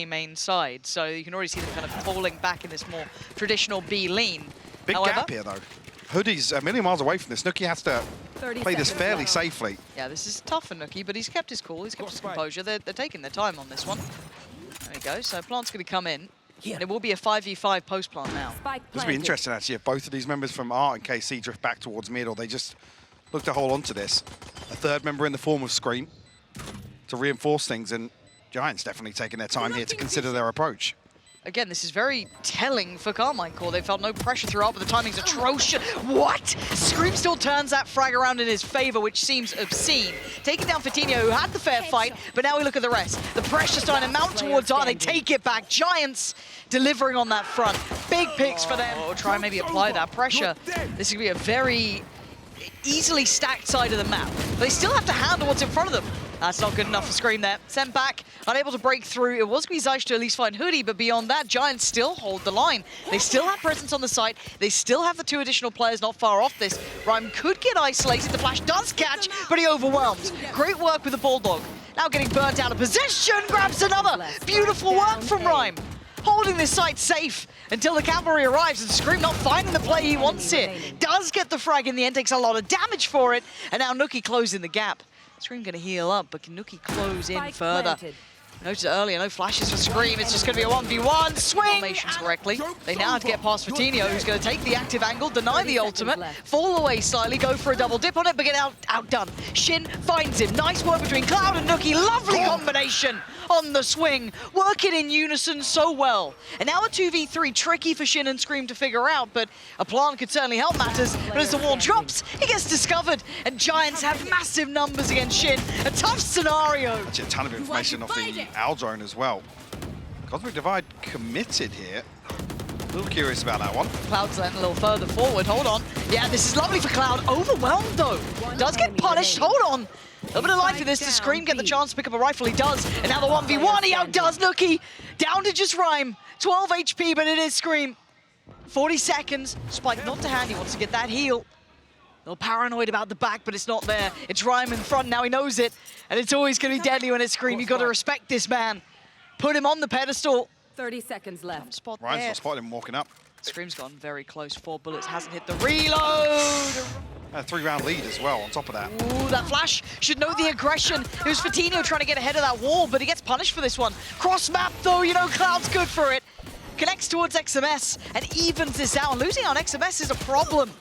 main side, so you can already see them kind of falling back in this more traditional B lean. Big However, gap here, though. Hoodie's a million miles away from this. Nukkye has to play this fairly safely. Yeah, this is tough for Nukkye, but he's kept his cool, he's kept his composure. They're taking their time on this one. There we go, so Plant's going to come in. And it will be a 5v5 post-plant now. This will be interesting, actually, if both of these members from Art and KC drift back towards mid, or they just look to hold on to this. A third member in the form of Scream to reinforce things, and Giants definitely taking their time here to consider their approach. Again, this is very telling for Karmine Corp. They felt no pressure throughout, but the timing's atrocious. What? Scream still turns that frag around in his favor, which seems obscene. Taking down Fatinho, who had the fair fight, but now we look at the rest. The pressure starting to mount towards Art. They take it back. Giants delivering on that front. Big picks for them. Or try and maybe apply that pressure. This is going to be a very easily stacked side of the map. But they still have to handle what's in front of them. That's not good enough for Scream there. Sent back, unable to break through. It was Guizage to at least find Hoodie, but beyond that, Giants still hold the line. They still have presence on the site. They still have the two additional players not far off this. Rhyme could get isolated. The flash does catch, but he overwhelms. Great work with the Bulldog. Now getting burnt out of position, grabs another. Beautiful work from Rhyme. Holding this site safe until the cavalry arrives, and Scream not finding the play he wants here. Does get the frag in the end, takes a lot of damage for it, and now Nukkye closing the gap. Scream going to heal up, but can Nukkye close in further? Noticed earlier, no flashes for Scream. It's just going to be a 1v1. Swing! Formations correctly. They now have to get past Fatinho, who's going to take the active angle, deny the ultimate, fall away slightly, go for a double dip on it, but get outdone. Shin finds him. Nice work between Cloud and Nukkye. Lovely combination on the swing. Working in unison so well. And now a 2v3, tricky for Shin and Scream to figure out, but a plant could certainly help matters. But as the wall drops, he gets discovered, and Giants have massive numbers against Shin. A tough scenario. Actually, a ton of information off the Owl drone as well. Cosmic Divide committed here. A little curious about that one. Cloud's then a little further forward. Hold on. Yeah, this is lovely for Cloud. Overwhelmed, though. Does get punished. Hold on. A little bit of life in this to Scream, get the chance to pick up a rifle. He does. And now the 1v1, he outdoes Nukkye. Down to just Rhyme. 12 HP, but it is Scream. 40 seconds. Spike not to hand. He wants to get that heal. A little paranoid about the back, but it's not there. It's Rhyme in front, now he knows it. And it's always going to be deadly when it's Scream. You've got to respect this man. Put him on the pedestal. 30 seconds left. Spot Ryan's there. not spotted him walking up. Scream's gotten very close. 4 bullets, hasn't hit the reload. A 3-round lead as well on top of that. Ooh, that flash should know the aggression. It was Fatinho trying to get ahead of that wall, but he gets punished for this one. Cross map though, you know, Cloud's good for it. Connects towards XMS and evens this out. Losing on XMS is a problem.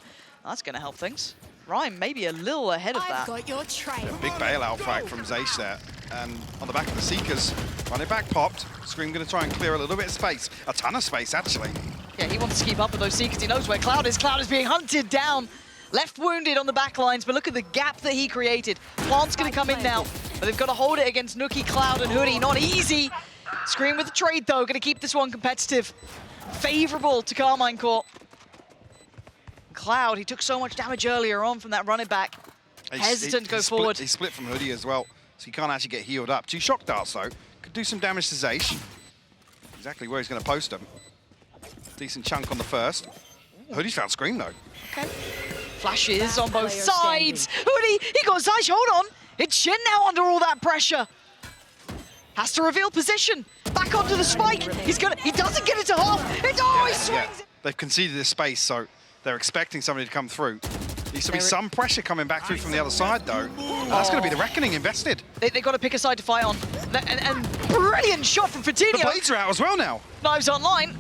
That's going to help things. Rhyme maybe a little ahead of that. I've got your trail. A big bailout frag from Zaysh there. And on the back of the Seekers, running back popped. Scream going to try and clear a little bit of space. A ton of space, actually. Yeah, he wants to keep up with those Seekers. He knows where Cloud is. Cloud is being hunted down. Left wounded on the back lines, but look at the gap that he created. Plant's going to come in now, but they've got to hold it against Nukkye, Cloud, and Hoodie. Not easy. Scream with the trade, though. Going to keep this one competitive. Favorable to Karmine Corp. Cloud, he took so much damage earlier on from that running back. Hesitant to go forward. He split from Hoodie as well, so he can't actually get healed up. 2 shock darts, though. Could do some damage to Zaysh. Exactly where he's going to post him. Decent chunk on the first. Hoodie's found Scream, though. Okay. Flashes on both sides. Hoodie, he got Zaysh, hold on. It's Shin now under all that pressure. Has to reveal position. Back onto the spike. He doesn't get it to half. He swings. Yeah. They've conceded this space, so they're expecting somebody to come through. Needs to be some pressure coming back through from the other side, though. That's going to be the reckoning invested. They've got to pick a side to fight on. And brilliant shot from Fatinho. The blades are out as well now. Knives online.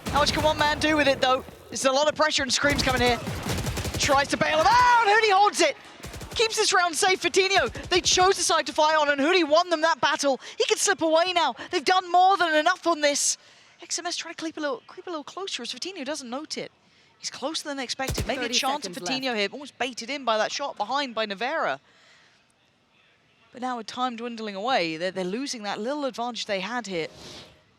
How much can one man do with it, though? There's a lot of pressure, and Scream's coming here. Tries to bail him out. Hoodie holds it. Keeps this round safe. Fatinho, they chose the side to fight on, and Hoodie won them that battle. He can slip away now. They've done more than enough on this. XMS trying to creep a little closer as Fatinho doesn't note it. He's closer than expected. Maybe a chance of Fatinho here, almost baited in by that shot behind by Nivera. But now with time dwindling away, they're losing that little advantage they had here.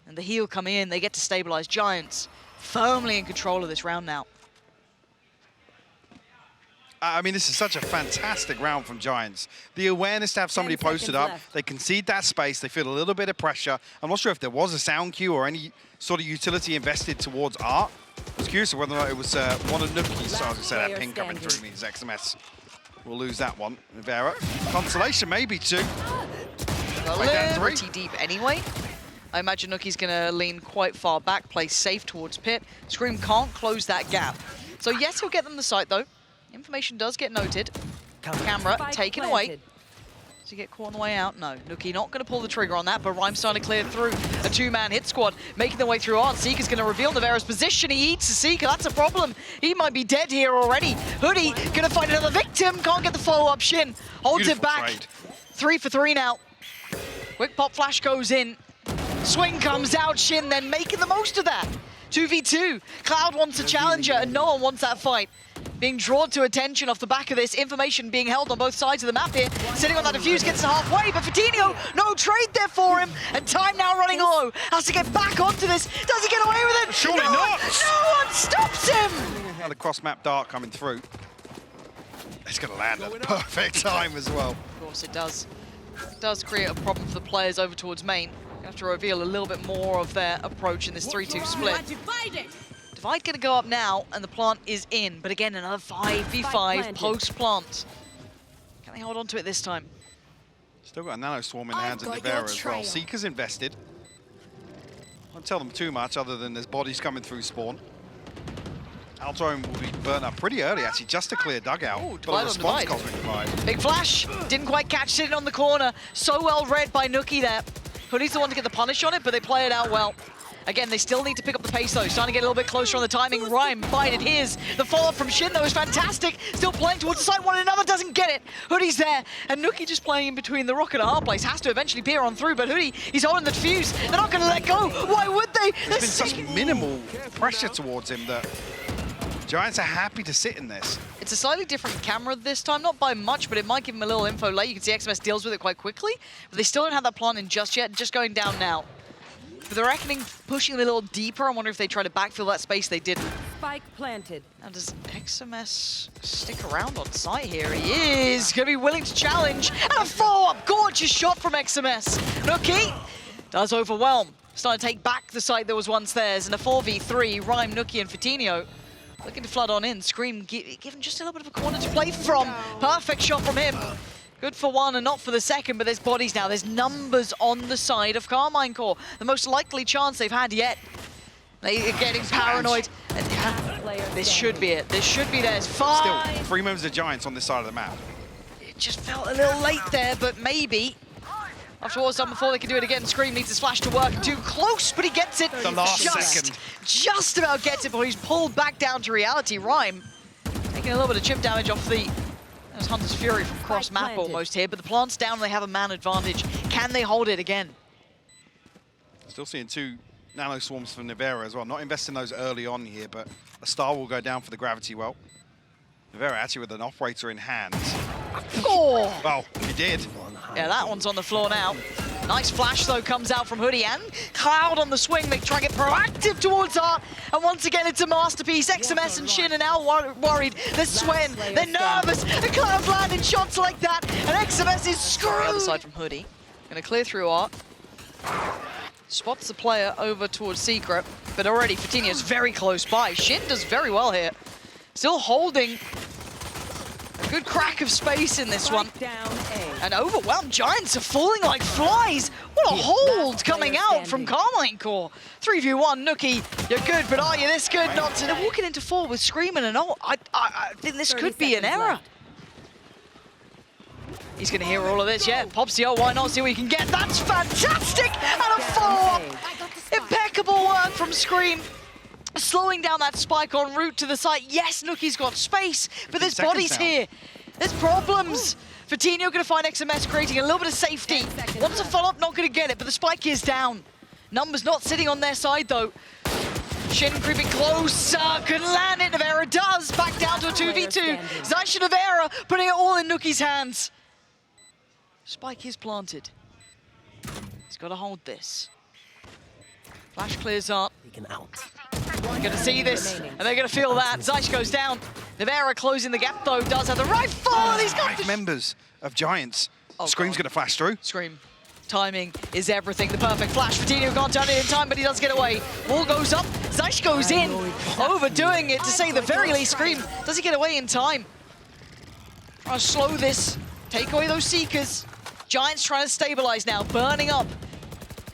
And the heal come in, they get to stabilize. Giants firmly in control of this round now. I mean, this is such a fantastic round from Giants. The awareness to have somebody posted up, they concede that space, they feel a little bit of pressure. I'm not sure if there was a sound cue or any sort of utility invested towards Art. I was curious whether or not it was one of Nukkye's, so as I said, that ping coming through means XMS will lose that one. Nivera, consolation maybe 2. A little deep anyway. I imagine Nukkye's gonna lean quite far back, play safe towards pit. Scream can't close that gap. So yes, he'll get them the site though. Information does get noted. Camera taken away. Does he get caught on the way out? No. Nukkye not going to pull the trigger on that, but Rhyme's starting to clear through. A two-man hit squad making their way through Art. Seeker's going to reveal Nivera's position. He eats the Seeker. That's a problem. He might be dead here already. Hoody going to find another victim. Can't get the follow-up. Shin holds it back. Trade. 3 for 3 now. Quick pop flash goes in. Swing comes out. Shin then making the most of that. 2v2. Cloud wants a challenger, and no one wants that fight. Being drawn to attention off the back of this, information being held on both sides of the map here. Sitting on that defuse, gets it halfway, but Fatinho, no trade there for him. And time now running low. Has to get back onto this. Does he get away with it? Surely not. No one stops him. Another cross-map dart coming through. It's going to land at the perfect time as well. Of course it does. It does create a problem for the players over towards main. They have to reveal a little bit more of their approach in this 3-2 split. Divide going to go up now, and the plant is in. But again, another 5v5 post-plant. Can they hold on to it this time? Still got a nano swarm in the hands of Nivera as well. Seeker's invested. Won't tell them too much other than there's bodies coming through spawn. Altoim will be burnt up pretty early, actually, just to clear dugout. Ooh, but a response Divide. cosmic divide. Big flash. Didn't quite catch sitting on the corner. So well read by Nukkye there. Hoodie's the one to get the punish on it, but they play it out well. Again, they still need to pick up the pace, though. Starting to get a little bit closer on the timing. Rhyme finding his. The follow-up from Shin, though, is fantastic. Still playing towards the side. One another doesn't get it. Hoodie's there. And Nukkye just playing in between the rock and a hard place. Has to eventually peer on through, but Hoodie, he's holding the defuse. They're not going to let go. Why would they? There's been such minimal pressure towards him that Giants are happy to sit in this. It's a slightly different camera this time, not by much, but it might give him a little info late. You can see XMS deals with it quite quickly, but they still don't have that plant in just yet. Just going down now. But they're reckoning pushing a little deeper. I wonder if they try to backfill that space. They didn't. Spike planted. Now, does XMS stick around on site here? He is going to be willing to challenge. And a follow-up. Gorgeous shot from XMS. Nukkye does overwhelm. Starting to take back the site that was once theirs. And a 4v3, Rhyme, Nukkye, and Fatinho looking to flood on in. Scream given just a little bit of a corner to play from. Perfect shot from him. Good for one and not for the second, but there's bodies now. There's numbers on the side of Karmine Corp. The most likely chance they've had yet. They are getting paranoid. This should be it. This should be theirs. Still, 3 members of Giants on this side of the map. It just felt a little late there, but maybe. After what was done before, they can do it again. Scream needs his flash to work. Too close, but he gets it. The last second. Just about gets it, but he's pulled back down to reality. Rhyme taking a little bit of chip damage off the... There's Hunter's Fury from cross-map almost here, but the plant's down and they have a man advantage. Can they hold it again? Still seeing 2 nano swarms from Nivera as well. Not investing those early on here, but a star will go down for the gravity well. Nivera actually with an operator in hand. Oh! Well, he did. Yeah, that one's on the floor now. Nice flash, though, comes out from Hoodie and Cloud on the swing. They try and get proactive towards Art. And once again, it's a masterpiece. XMS and Shin are now worried. They're sweating. They're nervous. And Cloud landing shots like that. And XMS is screwed. The other side from Hoodie. Going to clear through Art. Spots the player over towards Secret. But already, Fatinho's very close by. Shin does very well here. Still holding a good crack of space in this one. And overwhelmed Giants are falling like flies. What a hold coming out from Karmine Corp. 3v1, Nukkye, you're good, but are you this good? Not to. They're walking into 4 with Screaming and all. I think this could be an error. He's going to hear all of this, yeah. Pops the why not? See what he can get. That's fantastic! And a follow-up. Impeccable work from Scream. Slowing down that spike en route to the site. Yes, Nukkye's got space, but there's bodies here. There's problems. Fatinho going to find XMS creating a little bit of safety. Wants a follow-up, not going to get it, but the spike is down. Numbers not sitting on their side, though. Shin creeping closer, couldn't land it. Nivera does, back down to a 2v2. Zysh and Nivera putting it all in Nukkye's hands. Spike is planted. He's got to hold this. Flash clears up. They're going to see this, and they're going to feel that. Zysh goes down. Nivera closing the gap, though, does have the rifle, and he's got 5 members of Giants. Oh, Scream's going to flash through. Scream. Timing is everything. The perfect flash. Fatinho can't turn it in time, but he does get away. Wall goes up. Zysh goes in. Overdoing it, to say the very least. Scream, does he get away in time? Trying to slow this. Take away those Seekers. Giants trying to stabilize now. Burning up.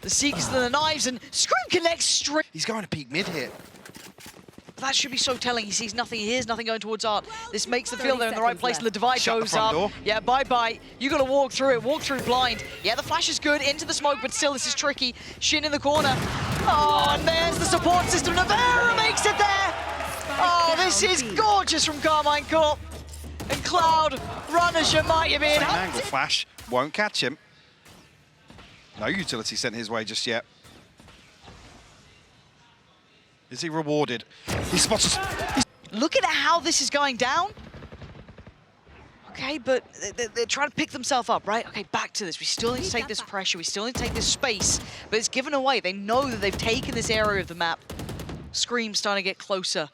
The Seekers and the knives, and Scream connects straight. He's going to peek mid here. That should be so telling. He sees nothing, he hears nothing going towards Art. This makes them feel they're in the right place, and the divide Shut the goes front up. door. Yeah, bye-bye. You gotta walk through it, walk through blind. Yeah, the flash is good, into the smoke, but still, this is tricky. Shin in the corner. Oh, and there's the support system. Nivera makes it there! Oh, this is gorgeous from Karmine Corp. And Cloud, run as you might have been. Same angle flash, won't catch him. No utility sent his way just yet. Is he rewarded? He spots us. Look at how this is going down. Okay, but they're trying to pick themselves up, right? Okay, back to this. We still need to take this pressure. We still need to take this space, but it's given away. They know that they've taken this area of the map. Scream starting to get closer.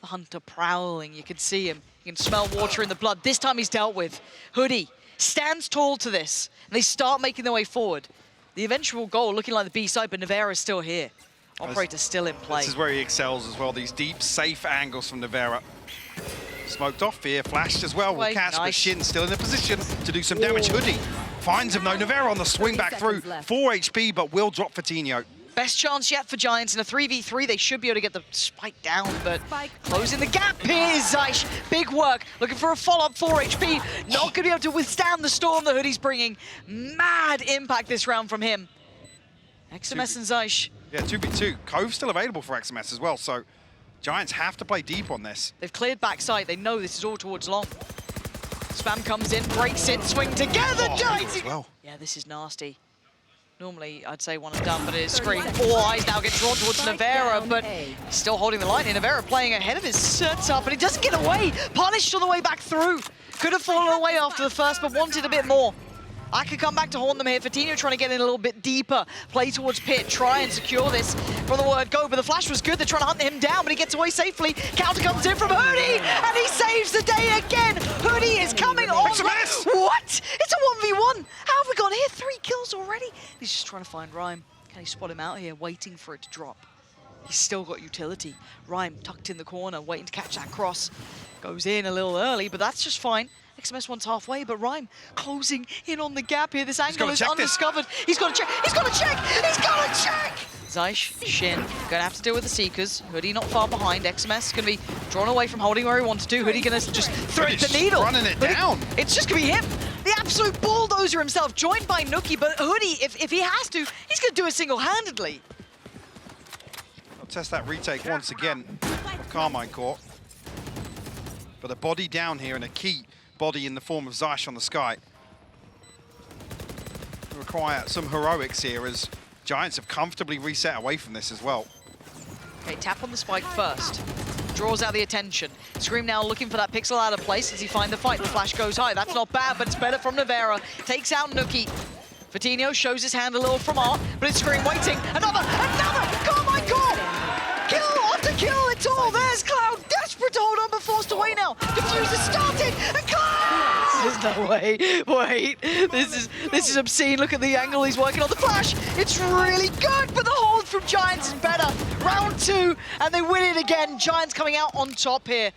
The hunter prowling. You can see him. You can smell water in the blood. This time he's dealt with. Hoody stands tall to this, and they start making their way forward. The eventual goal looking like the B side, but Nivera is still here. Operator still in play. This is where he excels as well. These deep, safe angles from Nivera. Smoked off here, flashed as well. Will catch, but Shin still in a position to do some damage. Hoody finds him, no. Nivera on the swing back through. 4 HP, but will drop for Tino. Best chance yet for Giants in a 3v3. They should be able to get the spike down, but closing the gap here is Zysh. Big work, looking for a follow-up 4 HP. Not going to be able to withstand the storm that Hoody's bringing. Mad impact this round from him. XMS and Zysh. Yeah, 2v2. Cove's still available for XMS as well, so Giants have to play deep on this. They've cleared backside. They know this is all towards long. Spam comes in, breaks it, swing together, Giants! As well. Yeah, this is nasty. Normally, I'd say one and done, but it is Scream. All eyes now get drawn towards Nivera, but he's still holding the line. Nivera playing ahead of his setup, but he doesn't get away. Punished on the way back through. Could have fallen away after the first, but wanted a bit more. I could come back to haunt them here. Fatino trying to get in a little bit deeper. Play towards Pit, try and secure this from the word go, but the flash was good. They're trying to hunt him down, but he gets away safely. Counter comes in from Hoody, and he saves the day again. Hoody is coming on. What? It's a 1v1. How have we got here? 3 kills already? He's just trying to find Rhyme. Can he spot him out here, waiting for it to drop? He's still got utility. Rhyme tucked in the corner, waiting to catch that cross. Goes in a little early, but that's just fine. XMS one's halfway, but Rhyme closing in on the gap here. This angle is undiscovered. He's got to check. He's got to check. He's got to check. Zysh, Shin, gonna have to deal with the Seekers. Hoody not far behind. XMS gonna be drawn away from holding where he wanted to. Hoody gonna just thread the needle. Running it down. It's just gonna be him. The absolute bulldozer himself, joined by nukkye, but Hoody, if he has to, he's gonna do it single-handedly. I'll test that retake once again. Karmine Corp. But a body down here and a key body in the form of Zysh on the sky. Require some heroics here as Giants have comfortably reset away from this as well. Okay, tap on the spike first. Draws out the attention. Scream now looking for that pixel out of place. Does he find the fight? The flash goes high. That's not bad, but it's better from Nivera. Takes out nukkye. Fatino shows his hand a little from Art, but it's Scream waiting. Another! Karmine Corp! Kill after kill, it's all. There's Cloud, desperate to hold on, but forced away now. Diffuser started, and Cloud! There's no way. Wait, this is obscene. Look at the angle he's working on. The flash, it's really good, but the hold from Giants is better. Round 2, and they win it again. Giants coming out on top here.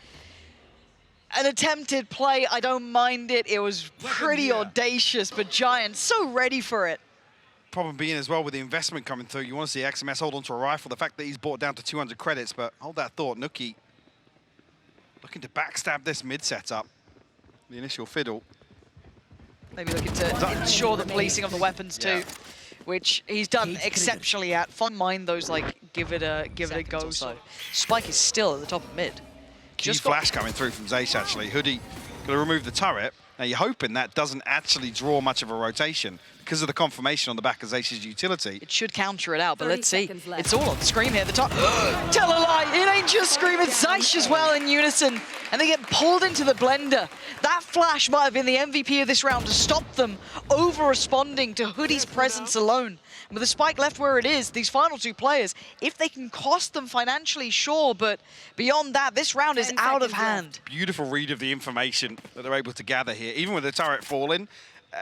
An attempted play, I don't mind it. It was pretty audacious, but Giants so ready for it. Problem being as well with the investment coming through, you want to see XMS hold onto a rifle. The fact that he's brought down to 200 credits, but hold that thought, nukkye looking to backstab this mid setup. The initial fiddle. Maybe looking to ensure the policing of the weapons too, which he's done exceptionally at. Fun mind those like give it a go. So Spike is still at the top of mid. Key flash coming through from Zysh actually. Hoody gonna remove the turret. Now you're hoping that doesn't actually draw much of a rotation because of the confirmation on the back of Zaysh's utility. It should counter it out, but let's see. It's all on Scream here at the top. Tell a lie, it ain't just Scream, it's Zysh as well in unison. And they get pulled into the blender. That flash might have been the MVP of this round to stop them over-responding to Hoody's presence alone. And with the spike left where it is, these final 2 players, if they can cost them financially, sure, but beyond that, this round is out of hand. Beautiful read of the information that they're able to gather here. Even with the turret falling,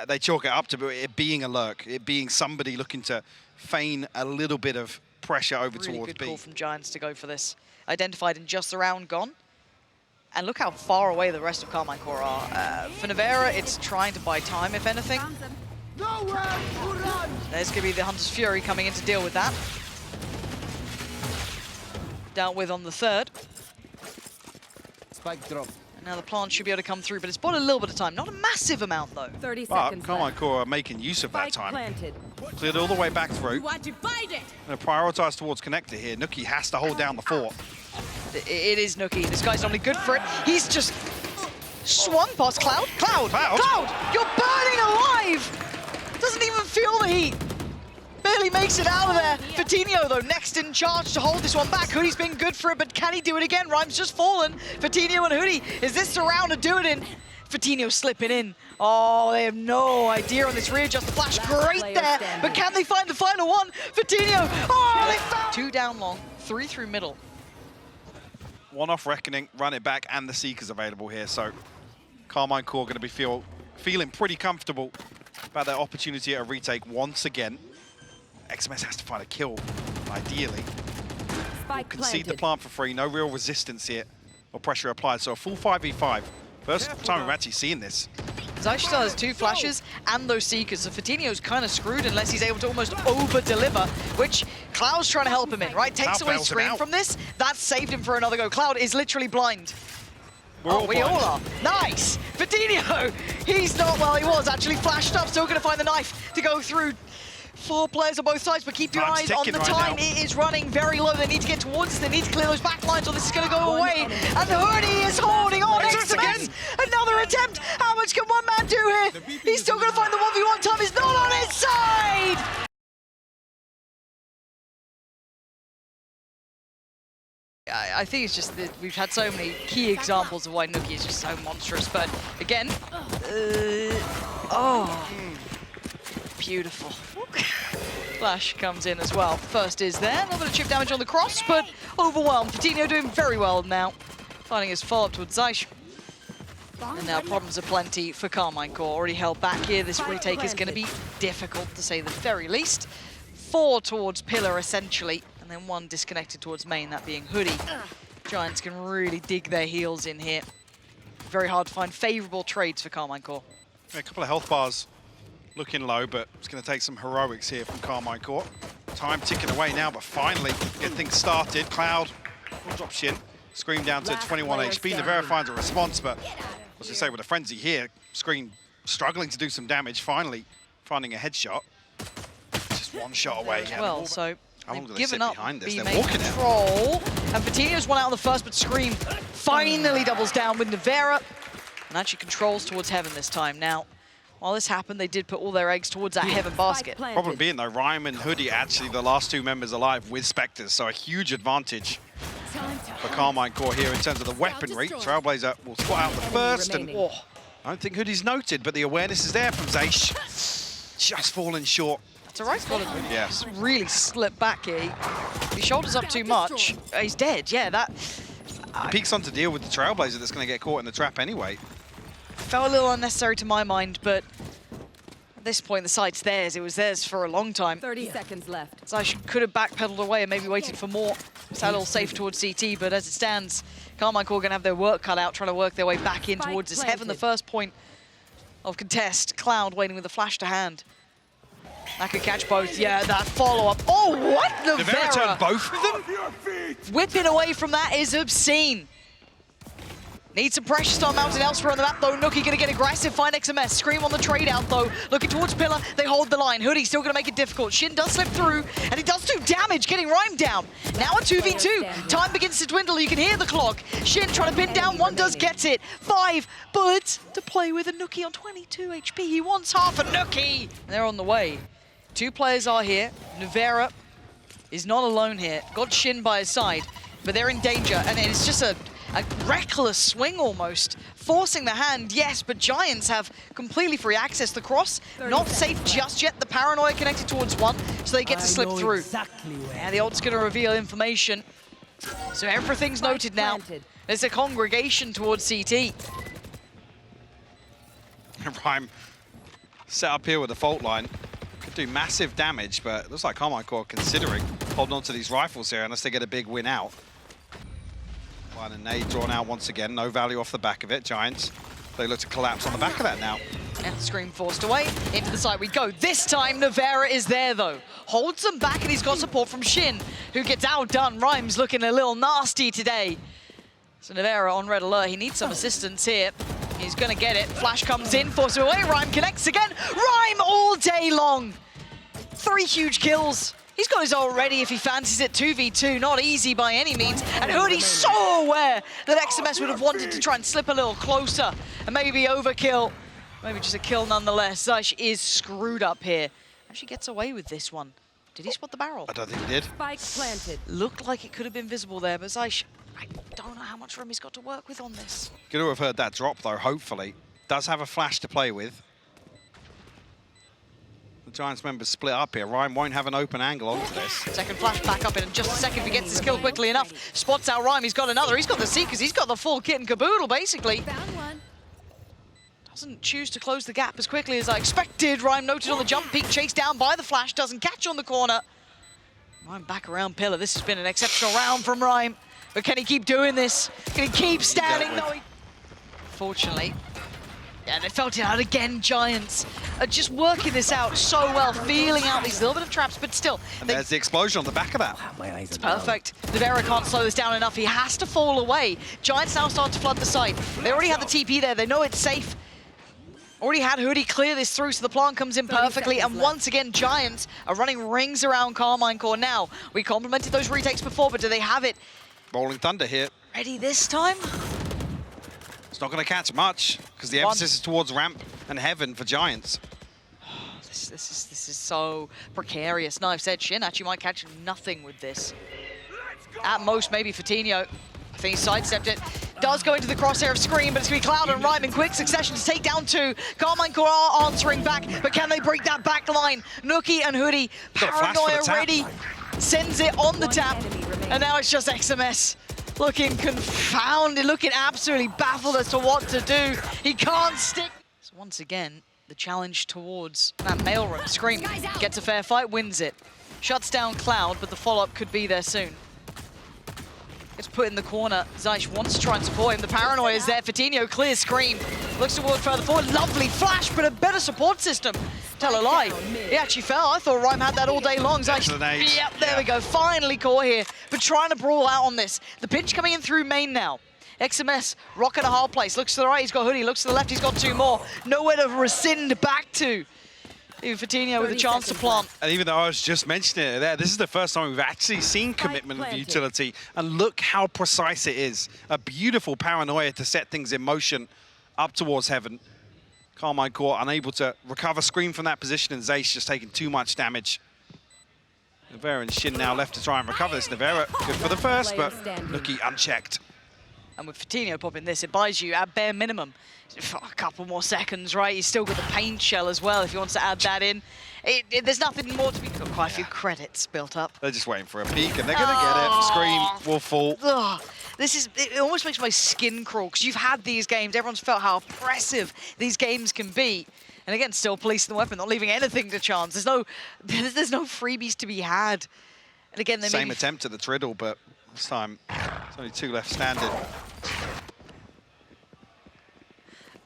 they chalk it up to it being a lurk, it being somebody looking to feign a little bit of pressure over towards B. Really good call from Giants to go for this. Identified in just the round gone. And look how far away the rest of Karmine Corp are. For Nivera, it's trying to buy time, if anything. There's going to be the Hunter's Fury coming in to deal with that. Dealt with on the third. Spike drop. And now the plant should be able to come through, but it's bought a little bit of time. Not a massive amount, though. 30 But seconds Karmine left. Corp are making use of that Spike time. planted. Cleared all the way back through. You want to fight it? And prioritise towards connector here. Nukkye has to hold down the fort. It is Nukkye. This guy's normally good for it. He's just swung past Cloud. Cloud! You're burning alive! Doesn't even feel the heat. Barely makes it out of there. Fatinho, though, next in charge to hold this one back. Hoody's been good for it, but can he do it again? Rhyme's just fallen. Fatinho and Hoody, is this the round to do it in? Fatinho slipping in. Oh, they have no idea on this readjust. The flash great there, but can they find the final one? Fatinho, oh, they found... 2 down long, 3 through middle. One off Reckoning, run it back, and the Seeker's available here. So Karmine Corp going to be feeling pretty comfortable about their opportunity at a retake once again. XMS has to find a kill, ideally. Spike Concede the planted. plant for free, no real resistance here or pressure applied. So a full 5v5. First time we've actually seen this. Zaish still has 2 flashes and those Seekers, so Fatinho's kind of screwed unless he's able to almost over-deliver, which Cloud's trying to help him in, right? Takes Cloud away bails him Scream out. from this, that saved him for another go. Cloud is literally blind. We all are. Nice! Fatinho, he's not, well, he was actually flashed up, still gonna find the knife to go through. 4 players on both sides, but keep your Time's eyes on ticking the right time. now. It is running very low. They need to get towards this. They need to clear those back lines or this is going to go away. And the Hoody is holding on. It's XMS, another attempt. How much can one man do here? He's still going to find the 1v1. Time is not on his side. I think it's just that we've had so many key examples of why Nukkye is just so monstrous. But again, beautiful. Flash comes in as well. First is there, a little bit of chip damage on the cross, but overwhelmed. Fatinho doing very well now, finding his follow-up towards Zaish. And now problems are plenty for Karmine Corp. Already held back here. This retake is going to be difficult, to say the very least. 4 towards Pillar, essentially, and then 1 disconnected towards main, that being Hoody. Giants can really dig their heels in here. Very hard to find favourable trades for Karmine Corp. Yeah, a couple of health bars looking low, but it's going to take some heroics here from Karmine Corp. Time ticking away now, but finally get things started. Cloud will drop Shin. Scream down to 21 HP. Nivera finds a response, but as I say, with a frenzy here, Scream struggling to do some damage, finally finding a headshot. Just 1 shot away. Yeah, Well, so how long do they've they sit given up behind this? B They're main walking out. control. And Fatinho's one out on the first, but Scream finally doubles down with Nivera and actually controls towards Heaven this time. Now, while this happened, they did put all their eggs towards that Heaven basket. Problem being, though, Rhyme and Hoody actually the last 2 members alive with Spectres, so a huge advantage for Karmine Corp here in terms of the weaponry. Trailblazer will spot out the first, and I don't think Hoody's noted, but the awareness is there from Zaish. Just falling short. That's all right, Scott. Yes. Really slipped back here. He shoulders up too much. He's dead, yeah, that He peeks on to deal with the Trailblazer that's going to get caught in the trap anyway. felt a little unnecessary to my mind, but at this point, the site's theirs. It was theirs for a long time. 30 seconds left. So I could have backpedaled away and maybe waited for more. Sat all safe towards CT, but as it stands, Karmine Corp going to have their work cut out, trying to work their way back in towards this Heaven. The first point of contest. Cloud waiting with the flash to hand. That could catch both. Yeah, that follow-up. Oh, what? Nivera turned Nivera both of them? whipping away from that is obscene. Needs some pressure start mounted elsewhere on the map, though. Nukkye going to get aggressive, find XMS. Scream on the trade out, though. Looking towards Pillar, they hold the line. Hoody still going to make it difficult. Shin does slip through, and he does do damage, getting Rhyme down. Now a 2v2. Time begins to dwindle. You can hear the clock. Shin trying to pin down. 1 does get it. 5 bullets to play with. A Nukkye on 22 HP. He wants half a Nukkye. And they're on the way. 2 players are here. Nivera is not alone here. Got Shin by his side, but they're in danger, and it's just a reckless swing almost. Forcing the hand, yes, but Giants have completely free access. The cross, not safe just yet. The paranoia connected towards 1, so they get to slip through. And the ult's going to reveal information. So everything's noted now. There's a congregation towards CT. Rhyme set up here with the fault line. Could do massive damage, but it looks like Karmine Corp considering holding on to these rifles here unless they get a big win out. Line and nade drawn out once again. No value off the back of it. Giants, they look to collapse on the back of that now. And Scream forced away. Into the side we go. This time, Nivera is there, though. Holds them back, and he's got support from Shin, who gets outdone. Rhyme's looking a little nasty today. So Nivera on red alert. He needs some assistance here. He's going to get it. Flash comes in, forces away. Rhyme connects again. Rhyme all day long. 3 huge kills. He's got his ult ready if he fancies it. 2v2, not easy by any means. And Hoody's so aware that XMS would have wanted to try and slip a little closer and maybe overkill. Maybe just a kill nonetheless. Zysh is screwed up here. Actually gets away with this one. Did he spot the barrel? I don't think he did. Spike planted. Looked like it could have been visible there, but Zysh, I don't know how much room he's got to work with on this. Good to have heard that drop, though, hopefully. Does have a flash to play with. The Giants members split up here. Rhyme won't have an open angle onto this. Second flash back up in just a second if he gets his kill quickly enough. Spots out Rhyme, he's got another. He's got the Seekers, he's got the full kit and caboodle, basically. Found one. Doesn't choose to close the gap as quickly as I expected. Rhyme noted on the jump peak, chased down by the flash, doesn't catch on the corner. Rhyme back around Pillar. This has been an exceptional round from Rhyme. But can he keep doing this? Can he keep standing? No, fortunately. Yeah, they felt it out again, Giants. Are just working this out so well, feeling out these little bit of traps, but still. And there's the explosion on the back of that. It's perfect. Nivera can't slow this down enough. He has to fall away. Giants now start to flood the site. They already have the TP there. They know it's safe. Already had Hoody clear this through, so the plant comes in perfectly. And once again, Giants are running rings around Karmine Corp now. We complimented those retakes before, but do they have it Rolling Thunder here. ready this time? It's not going to catch much, because the emphasis is towards ramp and heaven for Giants. This is so precarious. Knife said Shin actually might catch nothing with this. At most, maybe Fatinho. I think he sidestepped it. Does go into the crosshair of Scream, but it's going to be Cloud and Rhyme in quick succession to take down 2. Karmine Corp are answering back, but can they break that back line? Nukkye and Hoody, paranoia ready, sends it on the tap, and now it's just XMS. Looking confounded, looking absolutely baffled as to what to do. He can't stick. So once again, the challenge towards that mailroom. Scream gets a fair fight, wins it. Shuts down Cloud, but the follow-up could be there soon. Gets put in the corner. Zysh wants to try and support him. The paranoia is there. Fatinho clears Scream. Looks toward further forward. Lovely flash, but a better support system. Tell a lie. He actually fell. I thought Rhyme had that all day long. Zysh, yep, there we go. Finally Core here, but trying to brawl out on this. The pinch coming in through main now. XMS, rocket a hard place. Looks to the right, he's got Hoody. Looks to the left, he's got 2 more. Nowhere to rescind back to. Even Fatinho with a chance to plant. And even though I was just mentioning it there, this is the first time we've actually seen commitment of utility. And look how precise it is. A beautiful paranoia to set things in motion up towards heaven. Karmine Corp unable to recover Scream from that position, and Zysh just taking too much damage. Nivera and Shin now left to try and recover this. Nivera good for the first, but Nukkye unchecked. And with Fatinho popping this, it buys you, at bare minimum, a couple more seconds, right? He's still got the paint shell as well, if he wants to add that in. There's nothing more to be... Got quite a few credits built up. They're just waiting for a peek, and they're going to get it. Scream will fall. Ugh. It almost makes my skin crawl, because you've had these games, everyone's felt how oppressive these games can be. And again, still policing the weapon, not leaving anything to chance. There's no freebies to be had. And again, they same attempt at the triddle, but this time, there's only 2 left standing.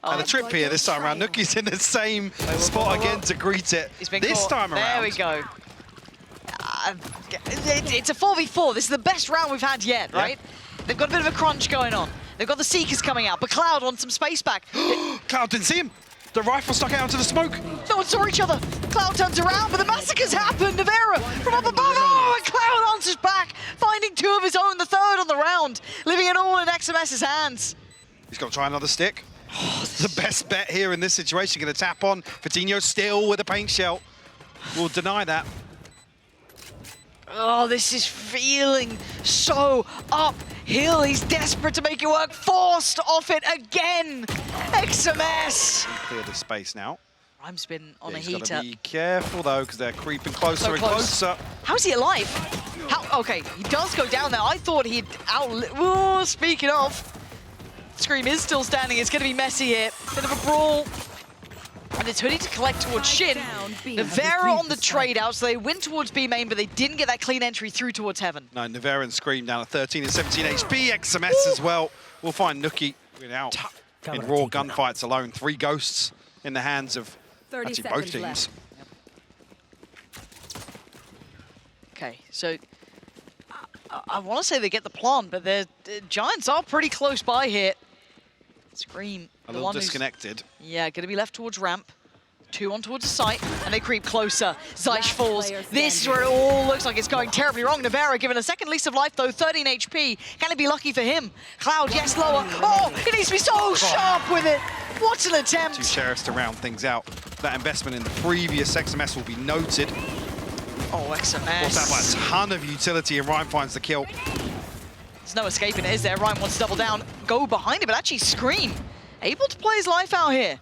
And the trip here this time around, Nukkye's in the same spot again to greet it. This time around. There we go. It's a 4v4. This is the best round we've had yet, right? Yeah. They've got a bit of a crunch going on. They've got the Seekers coming out, but Cloud wants some space back. Cloud didn't see him. The rifle stuck out into the smoke. No one saw each other. Cloud turns around, but the massacre's happened. Nivera from up above. Oh, and Cloud answers back, finding 2 of his own, the 3rd on the round, leaving it all in XMS's hands. He's got to try another stick. The best bet here in this situation. Going to tap on. Fatinho still with a paint shell. Will deny that. Oh, this is feeling so uphill. He's desperate to make it work. Forced off it again. XMS. Clear the space now. Rhyme's been on a he's heater. Got to be careful though, because they're creeping closer and closer. How is he alive? How? Okay, he does go down there. I thought he'd Ooh, speaking of. Scream is still standing. It's going to be messy here. Bit of a brawl. And it's Hoody to collect towards Shin. Nivera on the trade out, so they went towards B main, but they didn't get that clean entry through towards heaven. No, Nivera and Scream down at 13 and 17 HP. XMS as well. We'll find Nukkye without in raw gunfights alone. 3 ghosts. in the hands of 30 actually both seconds teams. left. Okay, so I want to say they get the plant, but the Giants are pretty close by here. Scream. A little disconnected. Yeah, going to be left towards ramp. 2 on towards the site, and they creep closer. Zeish falls. This is where it all looks like it's going terribly wrong. Nivera given a second lease of life, though, 13 HP. Can it be lucky for him? Cloud, yes, lower. Oh, he needs to be so sharp with it. What an attempt. 2 sheriffs to round things out. That investment in the previous XMS will be noted. Oh, XMS. What's that like? A ton of utility, and Ryan finds the kill. There's no escaping it, is there? Ryan wants to double down, go behind it, but actually Scream able to play his life out here.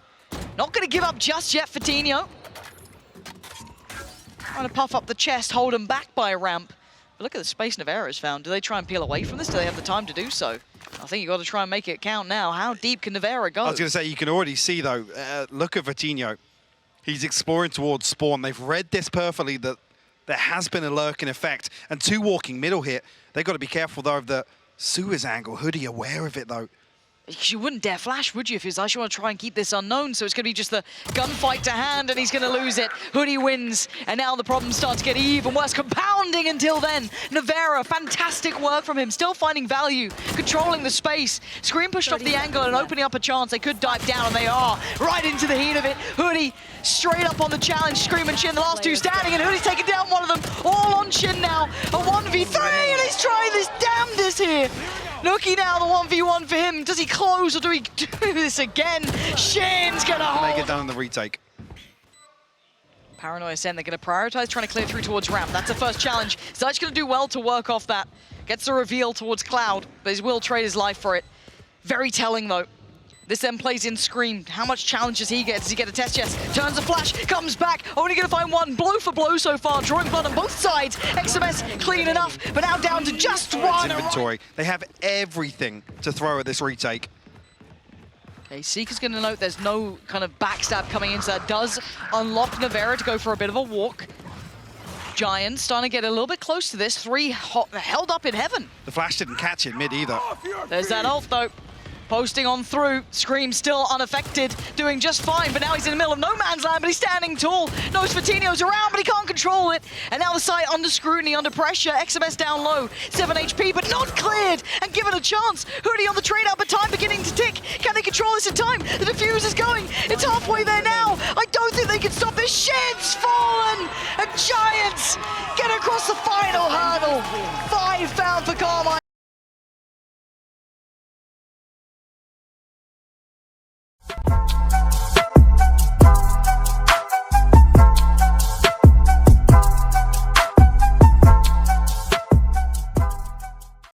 Not going to give up just yet, Fatinho. Trying to puff up the chest, hold him back by a ramp. But look at the space Nivera's found. Do they try and peel away from this? Do they have the time to do so? I think you've got to try and make it count now. How deep can Nivera go? I was going to say, you can already see, though, look at Fatinho. He's exploring towards spawn. They've read this perfectly, that there has been a lurking effect. And 2 walking middle here. They've got to be careful, though, of the Suez angle. Hoodie aware of it, though. You wouldn't dare flash, would you, if it's like you want to try and keep this unknown? So it's going to be just the gunfight to hand, and he's going to lose it. Hoodie wins, and now the problems start to get even worse, compounding until then. Nivera, fantastic work from him, still finding value, controlling the space. Scream pushed off the angle and opening up a chance. They could dive down, and they are right into the heat of it. Hoodie straight up on the challenge. Scream and Chin, the last 2 standing, and Hoodie's taking down one of them. All on Chin now. A 1v3, and he's trying his damnedest here. Nukkye now, the 1v1 for him. Does he close or do he do this again? Shin's gonna hold. They get down in the retake. Paranoia saying they're gonna prioritize trying to clear through towards ramp. That's the first challenge. Zeish gonna do well to work off that. Gets the reveal towards Cloud, but he will trade his life for it. Very telling though. This then plays in Scream. How much challenge does he get? Does he get a test chest? Turns a flash, comes back. Only going to find one. Blow for blow so far. Drawing blood on both sides. XMS clean enough, but now down to just one. Inventory. They have everything to throw at this retake. Okay, Seeker's going to note there's no kind of backstab coming in, so that does unlock Nivera to go for a bit of a walk. Giants starting to get a little bit close to this. 3 held up in heaven. The flash didn't catch it mid either. There's that ult though. Posting on through, Scream still unaffected, doing just fine, but now he's in the middle of no man's land, but he's standing tall. Knows Fatinho's around, but he can't control it. And now the site under scrutiny, under pressure. XMS down low, 7 HP, but not cleared, and given a chance. Hoodie on the trade out, but time beginning to tick. Can they control this in time? The defuse is going. It's halfway there now. I don't think they can stop this. Shit's fallen, and Giants get across the final hurdle. 5 found for Karmine.